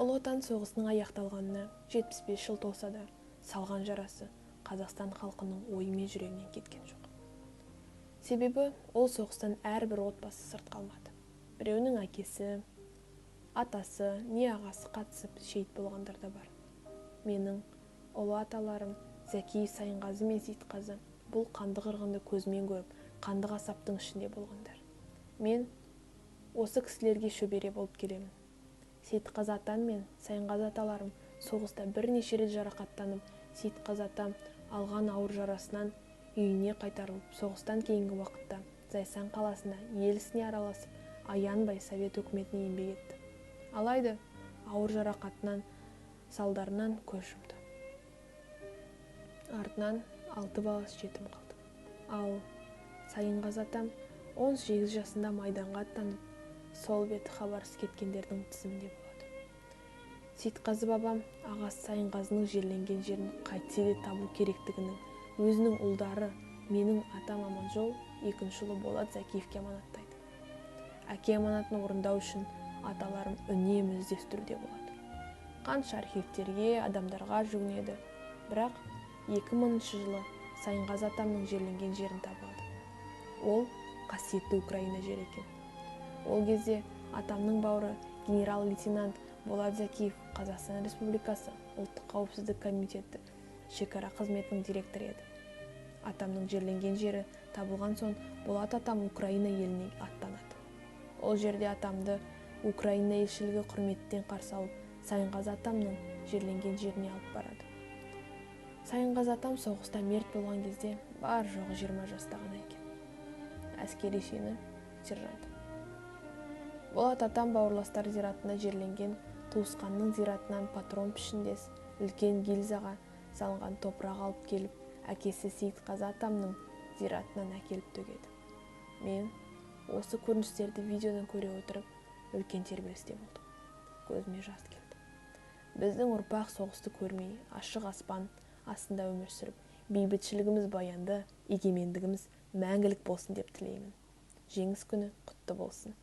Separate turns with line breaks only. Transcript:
Ұлы Отан соғысының аяқталғанына 75 жыл толса да, салған жарасы Қазақстан халқының ойы мен жүрегінен кеткен жоқ. Себебі ол соғыстан әрбір отбасы сырт қалмады. Біреуінің әкесі, атасы, не ағасы қатысып шейіт болғандар да бар. Менің ұлы аталарым Зәки, Сайынғазы мен Сейітқазы бұл қанды қырғынды көзімен көріп, қанды қасаптың ішінде болғандар. Мен осы кісілерге шөбере болып келемін. Сейітқазы атам мен Сайынғазы аталарым соғыста бірнеше рет жарақаттанып, Сейітқазы атам алған ауыр жарасынан үйіне қайтарылып, соғыстан кейінгі уақытта Зайсан қаласына ел ісіне араласып, аянбай совет өкіметіне еңбек етті. Алайда ауыр жарақатынан салдарынан көз жұмды. Артынан 6 баласы жетім қалды. Ал Сайынғазы атам 18 жасында майданға аттанып, сол беті хабарсыз кеткендердің тізімінде болады. Сейітқазы бабам ағасы Сайынғазының жерленген жерін қайтсе де табу керектігінің өзінің ұлдары менің атам Аманжол, екінші ұлы Болат Зәкиевке аманаттайды. Әке аманатын орындау үшін аталарым үнемі іздестіруде болады. Қанша архивтерге, адамдарға жүгінеді, бірақ 2000 жылы Сайынғазы атамның жерленген жерін табады. Ол қасиетті Украина жері екен. Ол кезде атамның бауыры генерал-лейтенант Болат Зәкиев Қазақстан Республикасы ұлттық қауіпсіздік комитеті шекара қызметінің директоры еді. Атамның жерленген жері табылған соң Болат атам Украина еліне аттанады. Ол жерде атамды Украина елшілігі құрметтен қарсы алып, Сайынғазы атамның жерленген жеріне алып барады. Сайынғазы атам соғыста мерт болған кезде бар жоғы 20 жаста ғана екен. Әскери шені сержант. Болат атам бауырластар зиратына жерленген туысқанның зиратынан патрон пішіндес үлкен гильзаға салынған топырақ алып келіп, әкесі Сейітқазы атамның зиратынан әкеліп төгеді. Мен осы көріністерді видеодан көре отырып, үлкен тербелісте болдым. Көзіме жас келді. Біздің ұрпақ соғысты көрмей, ашық аспан астында өмір сүріп, бейбітшілігіміз баянды, егемендігіміз мәңгілік болсын деп тілеймін. Жеңіс күні құтты болсын.